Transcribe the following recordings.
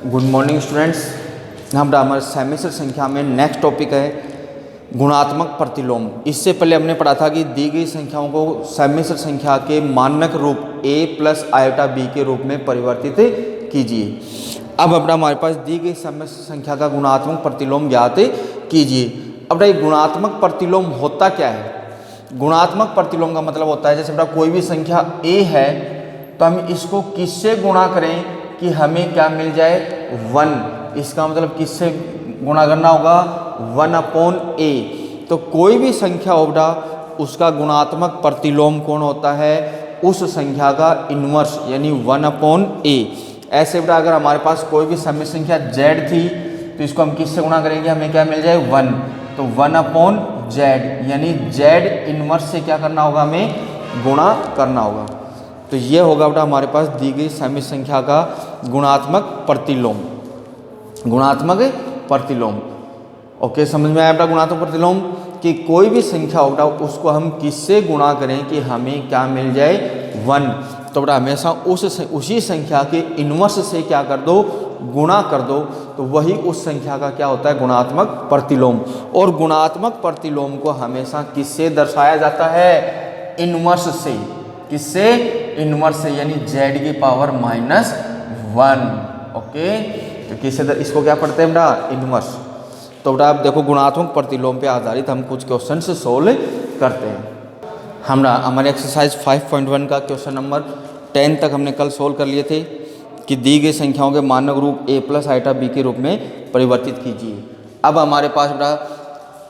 Good morning students. हमारे semester संख्या में नेक्स्ट टॉपिक है गुणात्मक प्रतिलोम। इससे पहले हमने पढ़ा था कि दी गई संख्याओं को सेमेस्टर संख्या के मानक रूप a प्लस आयोटा b के रूप में परिवर्तित कीजिए। अब अपना हमारे पास दी गई सेमेस्टर संख्या का गुणात्मक प्रतिलोम ज्ञात कीजिए। अब ये गुणात्मक प्रतिलोम होता क्या है? गुणात्मक प्रतिलोम का मतलब होता है जैसे अपना कोई भी संख्या a है तो हम इसको किससे गुणा करें कि हमें क्या मिल जाए 1। इसका मतलब किससे गुणा करना होगा 1/a। तो कोई भी संख्या हो बेटा उसका गुणात्मक प्रतिलोम कौन होता है? उस संख्या का इन्वर्स यानी 1/a। ऐसे बेटा अगर हमारे पास कोई भी सम संख्या z थी तो इसको हम किससे गुणा करेंगे? हमें क्या मिल जाए 1। तो 1/z यानी z इन्वर्स से क्या करना होगा? हमें गुणा करना होगा। तो ये होगा बेटा हमारे पास दी गई सम संख्या का गुणात्मक प्रतिलोम। गुणात्मक प्रतिलोम ओके, समझ में आया बेटा? गुणात्मक प्रतिलोम कि कोई भी संख्या हो बेटा उसको हम किससे गुणा करें कि हमें क्या मिल जाए 1। तो बेटा हमेशा उसी संख्या के इन्वर्स से क्या कर दो? गुणा कर दो। तो वही उस संख्या का क्या होता है? गुणात्मक प्रतिलोम। और गुणात्मक प्रतिलोम को हमेशा किससे दर्शाया जाता है? इन्वर्स से। किससे? इन्वर्स से यानी z की पावर -1। ओके, तो किससे इसको क्या पढ़ते हैं बेटा? इन्वर्स। तो बेटा आप देखो गुणात्मक प्रतिलोम पे आधारित हम कुछ क्वेश्चन से सोल्व करते हैं। हमारे एक्सरसाइज 5.1 का क्वेश्चन नंबर 10 तक हमने कल सोल्व कर लिए थे कि दी गई संख्याओं के मानक रूप a प्लस आयोटा b के रूप में परिवर्तित कीजिए। अब हमारे पास बेटा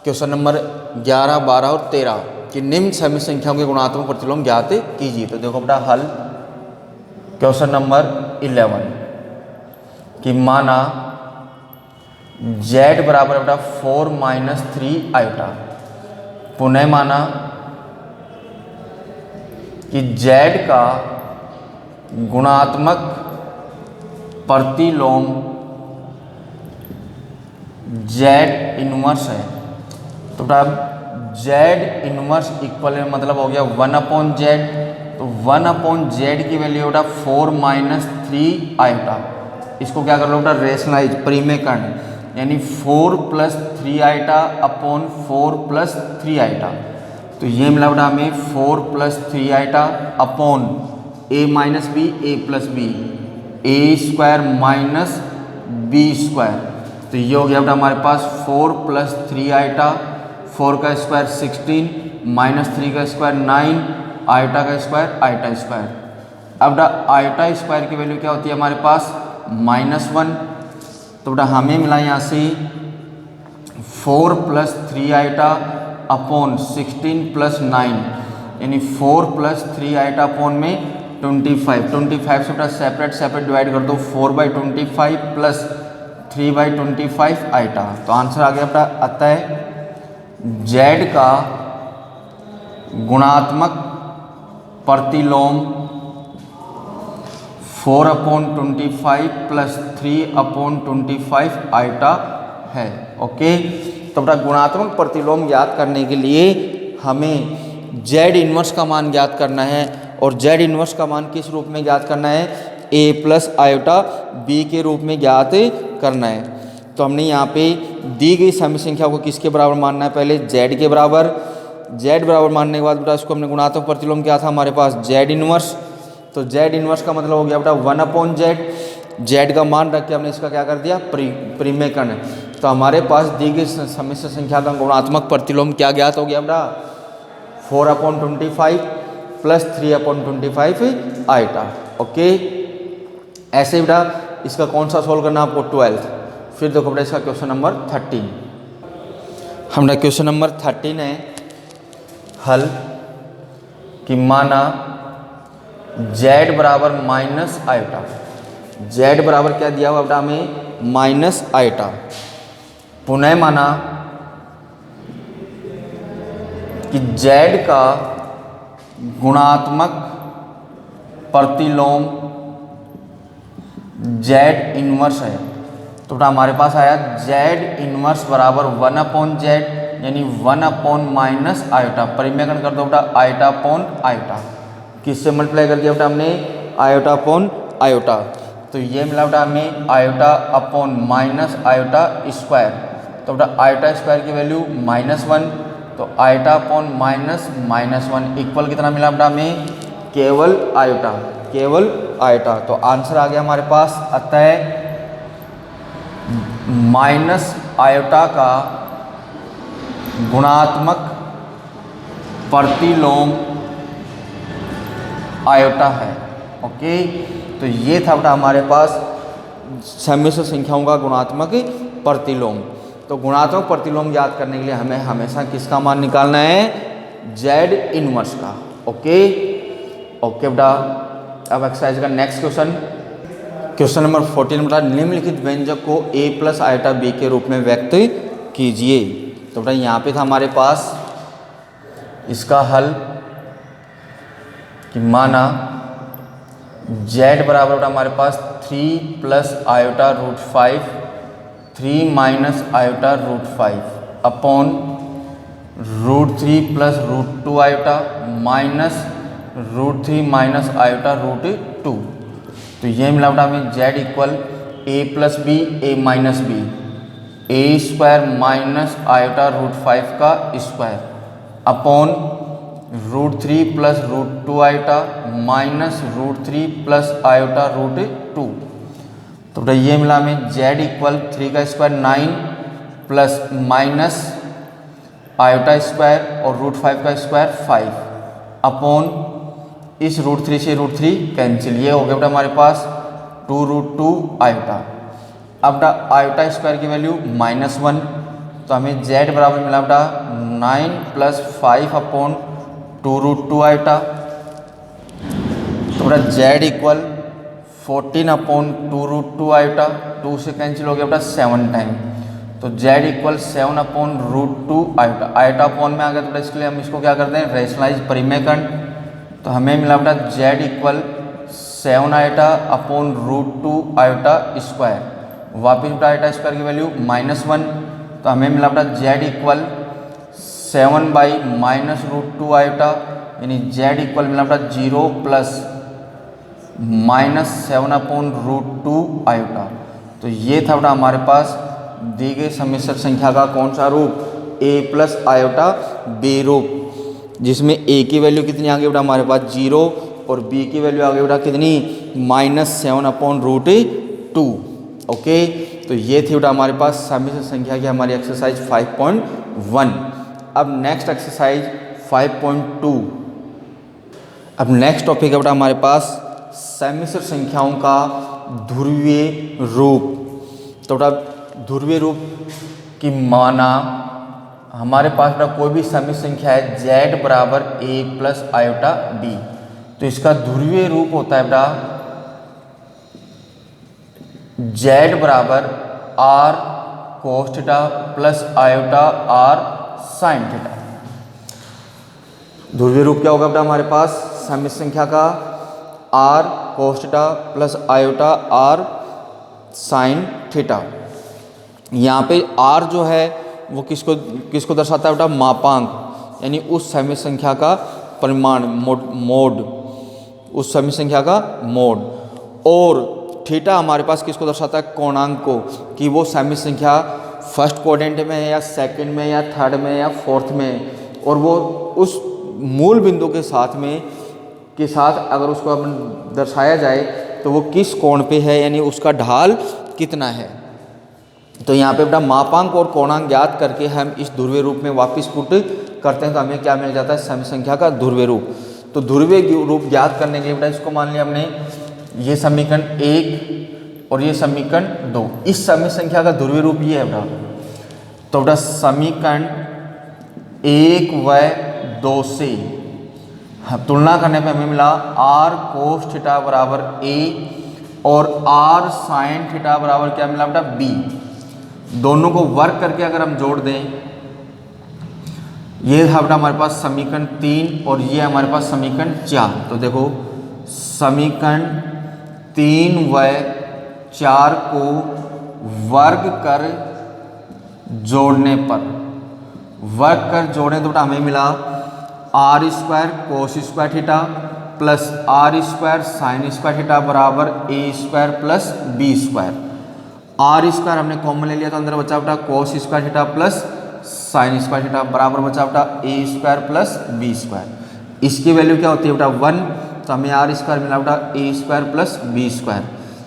क्वेश्चन नंबर 11, 12 और 13 कि निम्न सभी संख्याओं के गुणात्मक प्रतिलोम ज्ञात कीजिए। तो देखो बेटा हल क्वेश्चन नंबर 11 कि माना z बराबर बेटा 4 - 3 आयोटा। पुनः माना कि z का गुणात्मक प्रतिलोम z इन्वर्स है। तो बेटा z इन्वर्स इक्वल मतलब हो गया 1/z। तो 1/z की वैल्यू बेटा 4 - 3 आयोटा। इसको क्या कर लो बेटा? रेशनलाइज परिमेयकरण यानी 4 + 3 आयोटा अपॉन 4 + 3 आयोटा। तो ये मिला बेटा हमें 4 + 3 iota upon a - b a + b a² - b²। तो ये हो गया बेटा हमारे पास 4 + 3 आयोटा, 4 का स्क्वायर 16 -3 का स्क्वायर 9 आयोटा का स्क्वायर आयोटा²। अब बेटा आयोटा² की वैल्यू क्या होती है हमारे पास? -1। तो बेटा हमें मिला यहाँ से 4 + 3 आयोटा अपॉन 16 + 9 यानी 4 + 3 आयोटा अपॉन में 25। 25 से बेटा सेपरेट डिवाइड कर दो 4/25 प्लस 3/25 आयोटा। तो आंसर आ गया बेटा अतः z का गुणात्मक प्रतिलोम 4/25 प्लस 3/25 आयोटा है। ओके, तो बेटा गुणात्मक प्रतिलोम ज्ञात करने के लिए हमें z इन्वर्स का मान ज्ञात करना है। और z इन्वर्स का मान किस रूप में ज्ञात करना है? a प्लस आयोटा b के रूप में ज्ञात करना है। तो हमने यहाँ पे दी गई सम संख्या को किसके बराबर मानना है? पहले z के बराबर। z बराबर मानने के बाद बेटा इसको हमने गुणात्मक प्रतिलोम क्या था हमारे पास? z inverse. तो z इन्वर्स का मतलब हो गया बेटा 1/z। z का मान रख के हमने इसका क्या कर दिया? परिमेयकरण। तो हमारे पास दी गई समिश्र संख्या का गुणात्मक प्रतिलोम क्या ज्ञात हो गया बेटा? 4/25 प्लस 3/25 आयोटा। ओके, ऐसे बेटा इसका कौन सा सोल्व करना आपको? 12th। फिर देखो बेटा इसका क्वेश्चन नंबर 13। हमारा क्वेश्चन नंबर 13 है हल कि माना z बराबर - आयोटा। z बराबर क्या दिया हुआ बेटा हमें? -आयोटा। पुनः माना कि z का गुणात्मक प्रतिलोम z इन्वर्स है। तो बेटा हमारे पास आया z इन्वर्स बराबर 1/z यानी 1/- आयोटा। परिमेयकरण कर दो बेटा आयोटा अपॉन आयोटा। किससे मल्टीप्लाई कर दिया बेटा हमने? Iota upon iota. तो ये मिला बेटा हमें iota upon minus iota square, तो बेटा आयोटा स्क्वायर की वैल्यू -1, तो आयोटा अपॉन -1 इक्वल कितना मिला बेटा हमें, केवल आयोटा, केवल आयोटा। तो आंसर आ गया हमारे पास, अतः माइनस आयोटा का गुणात्मक प्रतिलोम आयोटा है। ओके, तो ये था बेटा हमारे पास सम्मिश्र संख्याओं का गुणात्मक प्रतिलोम। तो गुणात्मक प्रतिलोम ज्ञात करने के लिए हमें हमेशा किसका मान निकालना है, जेड इनवर्स का। ओके ओके बेटा, अब एक्सरसाइज का नेक्स्ट क्वेश्चन नंबर 14 बेटा, निम्नलिखित व्यंजक को a प्लस आयोटा b के रूप में व्यक्त कीजिए। तो बेटा यहाँ पे था हमारे पास इसका हल कि माना z बराबर बेटा हमारे पास 3 plus iota root 5, 3 minus iota root 5 upon root 3 plus root 2 iota minus root 3 minus iota root 2। तो ये मिला बेटा हमें z equal a plus B A minus B, A square minus iota root 5 का square upon root 3 plus root 2 iota minus root 3 plus iota root 2। तो बेटा ये मिला हमें z इक्वल 3 का square 9 plus minus iota square और root 5 का square 5 upon इस रूट 3 से रूट 3 कैंसिल, ये हो गया बेटा हमारे पास 2 रूट 2 आयोटा। अब बेटा आयोटा स्क्वायर की वैल्यू -1, तो हमें z बराबर मिला बेटा 9 प्लस 5 अपॉन 2 रूट 2 आयोटा। तो बेटा z equal 14 upon 2 root 2 iota, 2 से कैंसिल हो गया बेटा 7 टाइम, तो z equal 7 upon root 2 iota. Iota upon में आ गया, तो इसके लिए हम इसको क्या करते हैं, रेशनलाइज परिमेयकरण। तो हमें मिला बेटा z equal 7 iota upon root 2 iota square, वापिस बेटा आयोटा स्क्वायर की वैल्यू -1, तो हमें मिला बेटा z equal 7 by minus root 2 iota, यानी z इक्वल मिला बेटा 0 प्लस -7 अपॉन रूट 2 आयोटा। तो ये था बेटा हमारे पास दी गई सम्मिश्र संख्या का कौन सा रूप, a प्लस आयोटा b रूप, जिसमें a की वैल्यू कितनी आ गई बेटा हमारे पास 0 और b की वैल्यू आ गई बेटा कितनी, -7 अपॉन रूट 2। ओके, तो ये थी बेटा हमारे पास सम्मिश्र संख्या की हमारी एक्सरसाइज 5.1। अब नेक्स्ट एक्सरसाइज 5.2। अब नेक्स्ट टॉपिक है बेटा हमारे पास सम्मिश्र संख्याओं का ध्रुवीय रूप। तो बेटा ध्रुवीय रूप की माना हमारे पास बेटा कोई भी सम्मिश्र संख्या है z बराबर a प्लस आयोटा b, तो इसका ध्रुवीय रूप होता है बेटा z बराबर r cos theta plus iota r sine theta. ध्रुवीय रूप क्या होगा बेटा हमारे पास सम्मिश्र संख्या का, r cos theta plus iota r sine theta. यहाँ पे r जो है वो किसको दर्शाता है बेटा, मापांक, यानी उस सम्मिश्र संख्या का परिमाण, मोड, उस सम्मिश्र संख्या का मोड। और थीटा हमारे पास किसको दर्शाता है, कोणांक को, कि वो सम्मिश्र संख्या फर्स्ट क्वाड्रेंट में है या सेकंड में या थर्ड में या फोर्थ में, और वो उस मूल बिंदु के साथ अगर उसको अपन दर्शाया जाए तो वो किस कोण पे है, यानी उसका ढाल कितना है। तो यहाँ पे बेटा मापांक और कोणांक ज्ञात करके हम इस ध्रुवीय रूप में वापस पुट करते हैं, तो हमें क्या मिल जाता है, सम्मिश्र संख्या का ध्रुवीय रूप। तो ध्रुवीय रूप ज्ञात करने के लिए बेटा इसको मान लिया हमने, ये समीकरण 1 और ये समीकरण 2, इस सम्मिश्र संख्या का ध्रुवीय रूप ये है बेटा। तो बेटा समीकरण 1 व 2 से तुलना करने पे हमें मिला r कोस थीटा बराबर a और r साइन थीटा बराबर क्या मिला बेटा b। दोनों को वर्क करके अगर हम जोड़ दें, ये था बेटा हमारे पास समीकरण 3 और ये हमारे पास समीकरण 4। तो देखो समीकरण 3 व 4 को वर्ग कर जोड़ने पर, वर्ग कर जोड़ें तो बेटा हमें मिला r square cos square theta plus R square sine square theta बराबर A square plus B square. R square हमने कॉमन ले लिया तो अंदर बचा बेटा cos square theta plus sine square theta बराबर बचा बेटा A square plus B square. इसकी वैल्यू क्या होती है बेटा 1, तो हमें आर स्क्वायर मिला बेटा A square plus B square.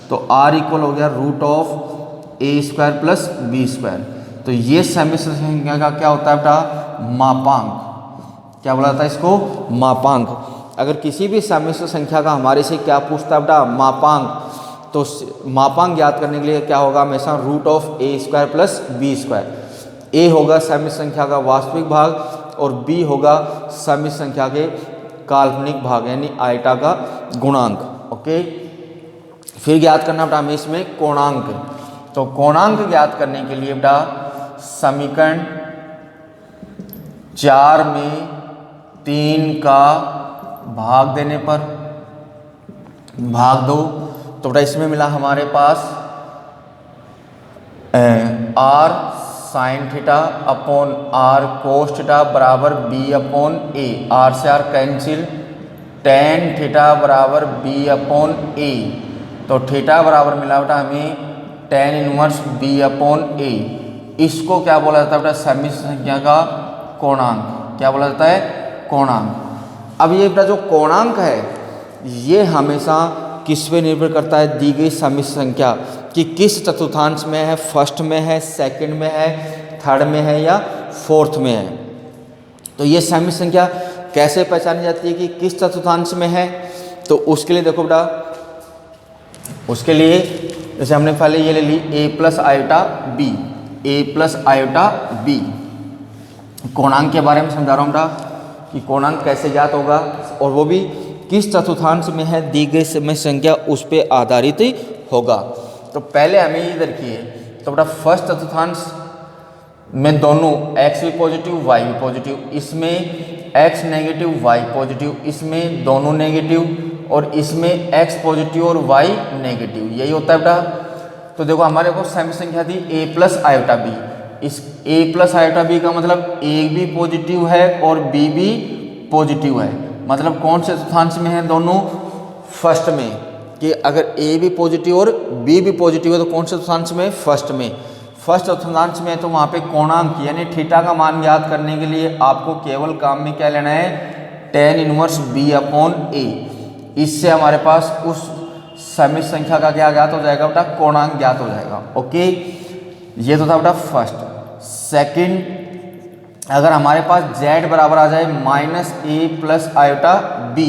तो आर इक्वल हो गया root of A square plus B square. तो ये सम्मिश्र संख्या का क्या होता है बेटा मापांक। क्या बोला जाता है इसको मापांक। अगर किसी भी सम्मिश्र संख्या का हमारे से क्या पूछता है बेटा मापांक, तो मापांक ज्ञात करने के लिए क्या होगा हमेशा root of A square plus B square. A होगा सम्मिश्र संख्या का वास्तविक भाग और बी होगा सम्मिश्र संख्या के काल्पनिक भाग यानी आइटा का गुणांक। ओके, फिर ज्ञात करना बेटा हमें इसमें कोणांक। तो कोणांक ज्ञात करने के लिए बेटा समीकरण 4 में 3 का भाग देने पर भाग दो, तो बेटा इसमें मिला हमारे पास R sine theta upon R cos theta बराबर बी अपॉन ए। आर से आर कैंसिल, टेन थीटा बराबर बी अपॉन ए। तो थीटा बराबर मिला बेटा हमें tan inverse B upon A. इसको क्या बोला जाता है बेटा सम्मिश्र संख्या का कोणांक। क्या बोला जाता है कोणांक। अब ये बेटा जो कोणांक है ये हमेशा किस पे निर्भर करता है दी गई सम्मिश्र संख्या कि किस चतुर्थांश में है, फर्स्ट में है, सेकंड में है, थर्ड में है या फोर्थ में है। तो ये सम्मिश्र संख्या कैसे पहचानी जाती है कि किस चतुर्थांश में है, तो उसके लिए देखो बेटा, उसके लिए जैसे हमने पहले ये ले ली a plus iota B, A plus iota B. कोणांक के बारे में समझा रहा हूँ बेटा कि कोणांक कैसे ज्ञात होगा और वो भी किस चतुर्थांश में है दी गई सम्मिश्र संख्या उस पर आधारित होगा। तो पहले हमें ये देखिए, तो बेटा फर्स्ट चतुर्थांश में दोनों x भी पॉजिटिव y भी पॉजिटिव, इसमें x नेगेटिव y पॉजिटिव, इसमें दोनों नेगेटिव और इसमें x पॉजिटिव और y नेगेटिव, यही होता है बेटा। तो देखो हमारे को सम्मिश्र संख्या थी a प्लस आयोटा बी। इस a प्लस आयोटा बी का मतलब a भी पॉजिटिव है और b भी पॉजिटिव है। मतलब कौन से चतुर्थांश में है दोनों, फर्स्ट में। कि अगर a भी पॉजिटिव और b भी पॉजिटिव है तो कौन से चतुर्थांश में, फर्स्ट में। फर्स्ट चतुर्थांश में तो वहाँ पे कोणांक यानी थीटा का मान ज्ञात करने के लिए आपको केवल काम में क्या लेना है, ten inverse b upon a। इससे हमारे पास उस सम्मिश्र संख्या का क्या ज्ञात हो जाएगा बेटा, कोणांक ज्ञात हो जाएगा। ओके, ये तो था बेटा फर्स्ट। सेकंड, अगर हमारे पास z बराबर आ जाए माइनस ए प्लस आयोटा b,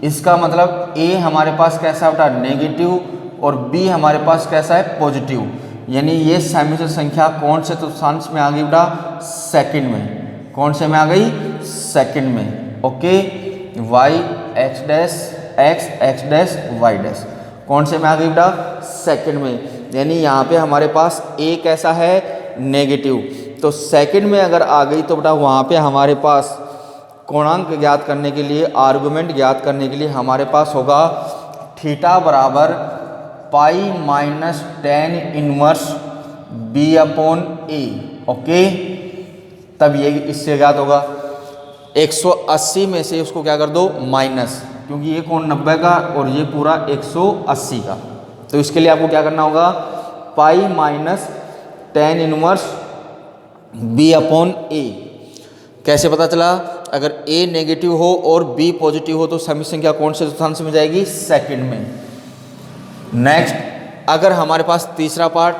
इसका मतलब a हमारे पास कैसा बेटा नेगेटिव और b हमारे पास कैसा है पॉजिटिव, यानी ये सम्मिश्र संख्या कौन से चतुर्थांश में आ गई बेटा, सेकंड में। कौन से में आ गई, सेकंड में। Okay, y x dash x dash y dash कौन से में आ गई बेटा, सेकंड में। यानी यहाँ पे हमारे पास a कैसा है, नेगेटिव। तो सेकंड में अगर आ गई तो बेटा वहाँ पे हमारे पास कोणांक ज्ञात करने के लिए, आर्गुमेंट ज्ञात करने के लिए हमारे पास होगा थीटा बराबर pi minus tan inverse B upon A. Okay, तब ये इससे ज्ञात होगा 180 में से उसको क्या कर दो माइनस, क्योंकि ये कोण 90 का और ये पूरा 180 का। तो इसके लिए आपको क्या करना होगा, pi minus tan inverse b upon A. कैसे पता चला, अगर a नेगेटिव हो और b पॉजिटिव हो तो सम्मिश्र संख्या कौन से चतुर्थांश में जाएगी, सेकंड में। नेक्स्ट, अगर हमारे पास तीसरा पार्ट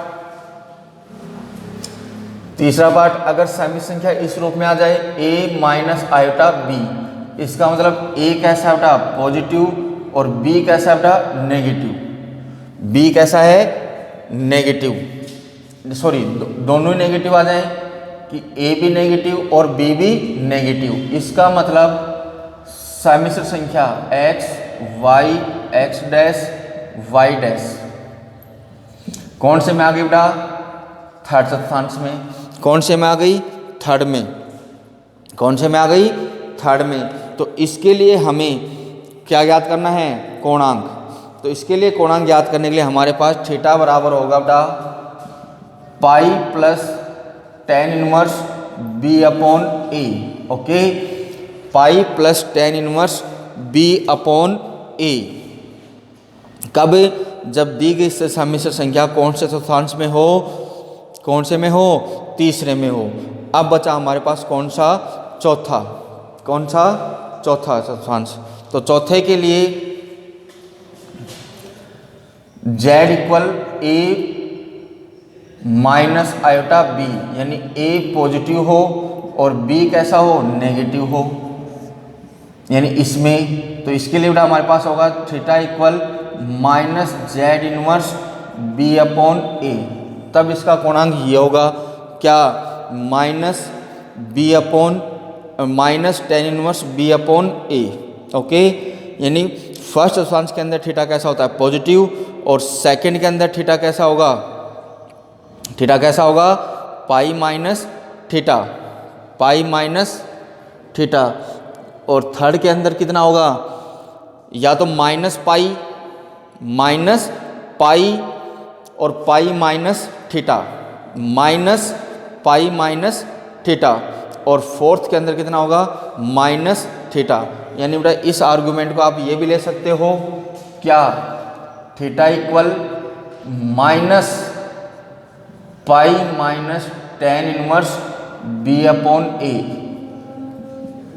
अगर सम्मिश्र संख्या इस रूप में आ जाए a माइनस आयोटा b, इसका मतलब a कैसा है बेटा पॉजिटिव और b कैसा है बेटा नेगेटिव। b कैसा है नेगेटिव, सॉरी दोनों ही नेगेटिव आ जाए कि a भी नेगेटिव और b भी नेगेटिव। इसका मतलब सम्मिश्र संख्या x y x dash y dash कौन से में आ गई बेटा, थर्ड चतुर्थांश में। कौन से में आ गई, थर्ड में। कौन से में आ गई, थर्ड में। तो इसके लिए हमें क्या ज्ञात करना है, कोणांक। तो इसके लिए कोणांक ज्ञात करने के लिए हमारे पास थीटा बराबर होगा बेटा pi plus tan inverse b upon A. Okay, pi plus tan inverse B upon A. कब? जब दी गई सम्मिश्र संख्या कौन से चतुर्थांश में हो? कौन से में हो? तीसरे में हो। अब बचा हमारे पास कौन सा? चौथा। कौन सा? चौथा चतुर्थांश। तो चौथे के लिए z equal a minus iota b, यानी a पॉजिटिव हो और b कैसा हो? नेगेटिव हो, यानी इसमें। तो इसके लिए बेटा हमारे पास होगा theta equal minus Z inverse b upon A. तब इसका कोणांक ये होगा क्या? Minus b upon minus tan inverse b upon A. Okay, यानी फर्स्ट चतुर्थांश के अंदर थीटा कैसा होता है? पॉजिटिव, और सेकंड के अंदर थीटा कैसा होगा? थीटा कैसा होगा? Pi minus theta, pi minus theta. और थर्ड के अंदर कितना होगा? या तो माइनस पाई और pi minus theta, minus pi minus theta. और फोर्थ के अंदर कितना होगा? Minus theta. यानी बेटा इस आर्गुमेंट को आप ये भी ले सकते हो क्या? Theta equal minus pi minus tan inverse B upon A,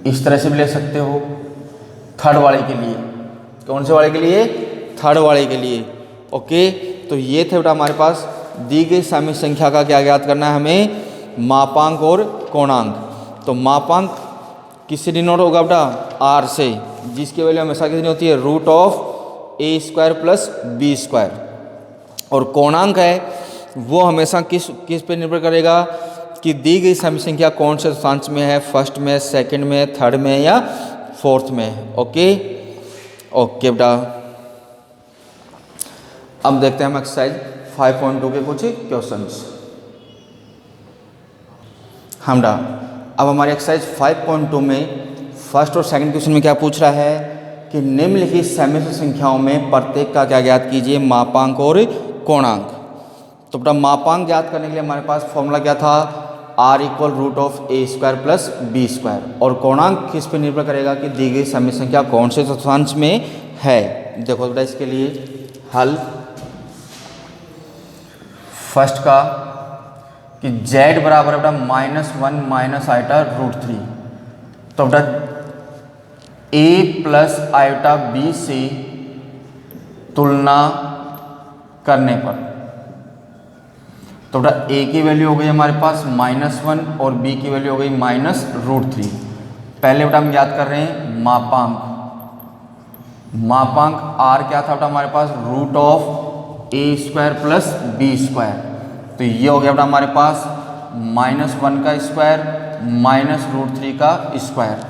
इस तरह से भी ले सकते हो थर्ड वाले के लिए। कौन से वाले के लिए? थर्ड वाले के लिए। ओके, तो ये थे बेटा हमारे पास दी गई सम्मिश्र संख्या का क्या ज्ञात करना है हमें? मापांक और कोणांक। तो मापांक किससे डिनोट होगा बेटा? आर से, जिसकी वैल्यू हमेशा कितनी होती है? Root of A square plus B square. और कोणांक है वो हमेशा किस पे निर्भर करेगा कि दी गई सम्मिश्र संख्या कौन से चतुर्थांश में है? फर्स्ट में, सेकंड में, थर्ड में या फोर्थ में। ओके ओके बेटा, अब देखते हैं हम एक्सरसाइज 5.2 के कुछ क्वेश्चंस। हम बेटा अब हमारे एक्सरसाइज 5.2 में फर्स्ट और सेकंड क्वेश्चन में क्या पूछ रहा है कि निम्नलिखित सम्मिश्र संख्याओं में प्रत्येक का क्या ज्ञात कीजिए? मापांक और कोणांक। तो बेटा मापांक ज्ञात करने के लिए हमारे पास फॉर्मूला क्या था? r equal root of A square plus B square. और कोणांक किस पे निर्भर करेगा कि दी गई सम्मिश्र संख्या कौन से चतुर्थांश में है। देखो बेटा इसके लिए हल फर्स्ट का कि z बराबर है बेटा -1 माइनस आयोटा रूट 3। तो बेटा a प्लस आयोटा b से तुलना करने पर, तो बेटा a की वैल्यू हो गई हमारे पास -1 और b की वैल्यू हो गई -√3। पहले बेटा हम याद कर रहे हैं मापांक। मापांक r क्या था बेटा हमारे पास? Root of A square plus B square. तो ये हो गया बेटा हमारे पास -1 का स्क्वायर -√3 का स्क्वायर।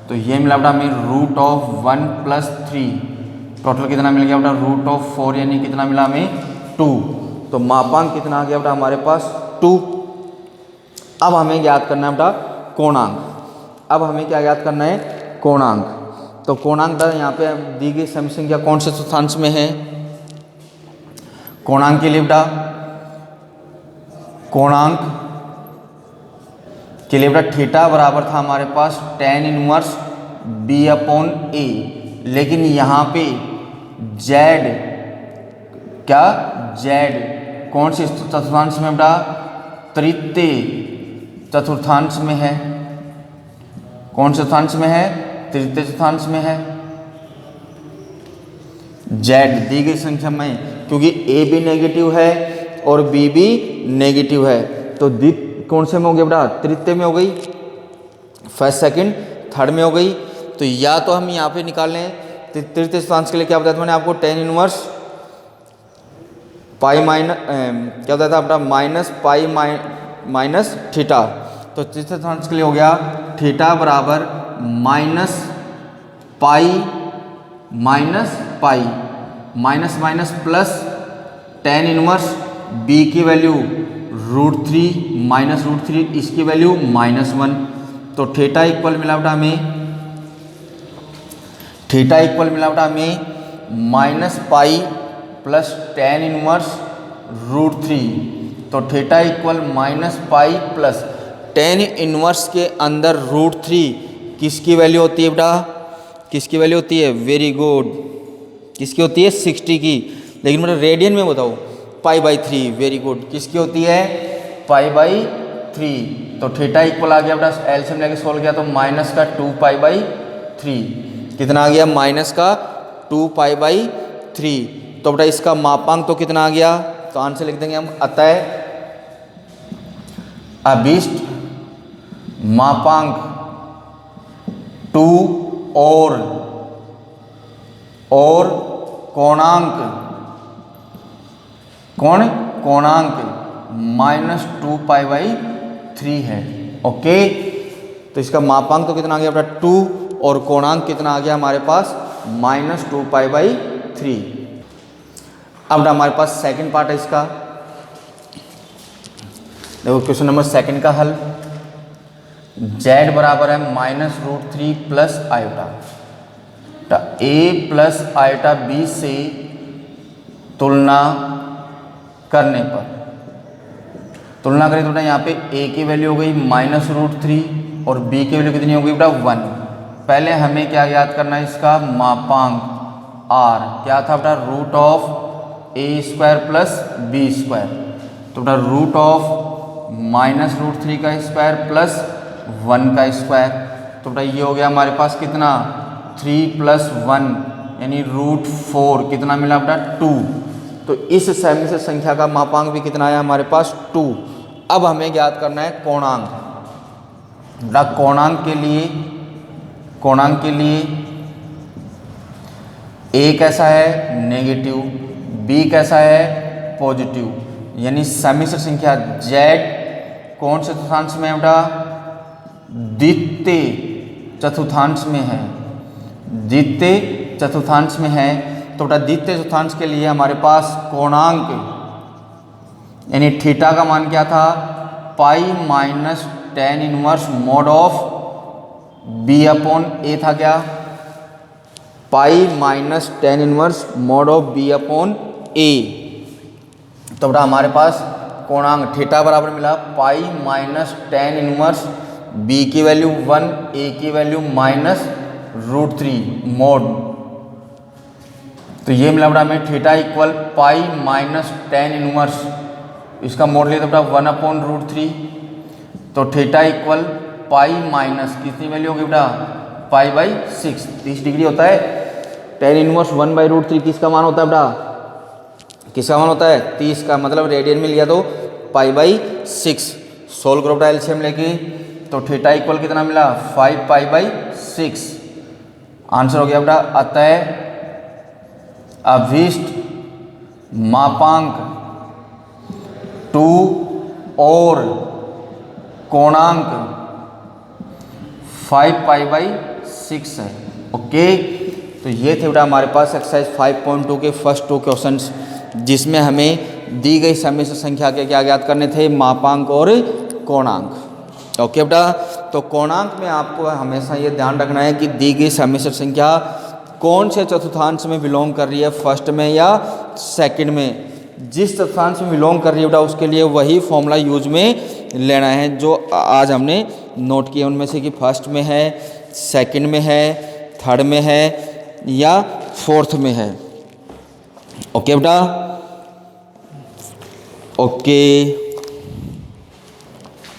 तो ये मिला बेटा हमें रूट ऑफ 1 प्लस 3। टोटल कितना मिल गया बेटा? रूट ऑफ 4, यानी कितना मिला हमें? 2। तो मापांक कितना आ गया बेटा हमारे पास? 2। अब हमें ज्ञात करना है बेटा कोणांक। अब हमें क्या ज्ञात करना है? कोणांक। तो कोणांक बेटा यहाँ पे दी गई सम्मिश्र संख्या कौन से चतुर्थांश में है? कोणांक के लिए बेटा कोणांक के लिए बेटा थीटा बराबर था हमारे पास tan इनवर्स b अपॉन ए। लेकिन यहाँ पे z क्या? z कौन से चतुर्थांश में बेटा? तृतीय चतुर्थांश में है। कौन से चतुर्थांश में है? तृतीय चतुर्थांश में है। z दी गई संख्या में, क्योंकि a भी नेगेटिव है और b भी नेगेटिव है, तो कौन से में हो गया बेटा? तृतीय में हो गई, फर्स्ट सेकंड थर्ड में हो गई। तो या तो हम यहाँ पे निकाल लें तृतीय चतुर्थांश के लिए क्या बताया था मैंने आपको? tan इनवर्स पाई माइनस क्या बताया था बेटा? Minus pi minus theta. तो तृतीय चतुर्थांश के लिए हो गया थीटा बराबर minus pi minus minus plus tan inverse b की वैल्यू √3 -√3, इसकी वैल्यू -1। तो थीटा इक्वल मिला बेटा हमें minus pi plus tan inverse √3। तो theta equal minus pi plus tan inverse के अंदर √3 किसकी वैल्यू होती है बेटा? किसकी वैल्यू होती है, वेरी गुड, किसकी होती है 60 की, लेकिन मेरा रेडियन में बताओ, π/3, वेरी गुड, किसकी होती है π/3। तो थीटा इक्वल आ गया बेटा, एलसीएम लेके सोल्व किया तो माइनस का 2π/3, कितना आ गया माइनस का 2π/3। तो बेटा इसका मापांक तो कितना आ गया, तो आंसर लिख देंगे हम, अतः अभिष्ट मापांक 2 और कोणांक -2π/3 है। ओके, तो इसका मापांक तो कितना आ गया बेटा 2 और कोणांक कितना आ गया हमारे पास -2π/3। अब हमारे पास सेकंड पार्ट है इसका, देखो क्वेश्चन नंबर सेकंड का हल, z बराबर है -√3 plus iota, a plus iota b से तुलना करने पर, तुलना करें तो बेटा यहाँ पे a की वैल्यू हो गई -√3 और b की वैल्यू कितनी हो गई बेटा 1। पहले हमें क्या याद करना है, इसका मापांक r क्या था बेटा, √a² प्लस b², तो बेटा √−√3 का स्क्वायर प्लस 1 का स्क्वायर, तो बेटा ये हो गया हमारे पास कितना 3 + 1 यानी √4, कितना मिला बेटा 2। तो इस समिश्र संख्या का मापांक भी कितना आया हमारे पास 2। अब हमें ज्ञात करना है कोणांक। बेटा कोणांक के लिए a कैसा है नेगेटिव, b कैसा है पॉजिटिव, यानी समिश्र संख्या z कौन से चतुर्थांश में है बेटा, द्वितीय चतुर्थांश में है, द्वितीय चतुर्थांश में है। तो बेटा द्वितीय चतुर्थांश के लिए हमारे पास कोणांक यानी थीटा का मान क्या था, π-tan−1 mod ऑफ b/a था, क्या π-tan−1 mod ऑफ b/a। तो बेटा हमारे पास कोणांक थीटा बराबर मिला π-tan−1, b की वैल्यू 1, a की वैल्यू -√3 मोड, तो ये मिला बेटा हमें थीटा इक्वल π-tan−1, इसका मोड लिया तो बेटा 1/√3, तो थीटा इक्वल π- कितनी वैल्यू होगी बेटा π/6, 30 डिग्री होता है। tan−1 1/√3 किसका मान होता है बेटा, किसका मान होता है 30 का, मतलब रेडियन में लिया तो π/6। सोल्व करो बेटा एलसीएम लेके, तो थीटा इक्वल कितना मिला 5π/6। आंसर हो गया बेटा अतः अभिष्ट मापांक 2 और कोणांक 5π/6 है। ओके, तो ये थे बेटा हमारे पास एक्सरसाइज 5.2 के फर्स्ट 2 क्वेश्चंस, जिसमें हमें दी गई समिश्र संख्या के क्या ज्ञात करने थे, मापांक और कोणांक। ओके बेटा, तो कोणांक में आपको हमेशा ये ध्यान रखना है कि दी गई समिश्र संख्या कौन से चतुर्थांश में बिलोंग कर रही है, फर्स्ट में या सेकंड में। जिस चतुर्थांश में बिलोंग कर रही है बेटा उसके लिए वही फॉर्मूला यूज में लेना है जो आज हमने नोट किए उनमें से, कि फर्स्ट में है, सेकंड में है, थर्ड में है या फोर्थ में है। ओके बेटा, ओके।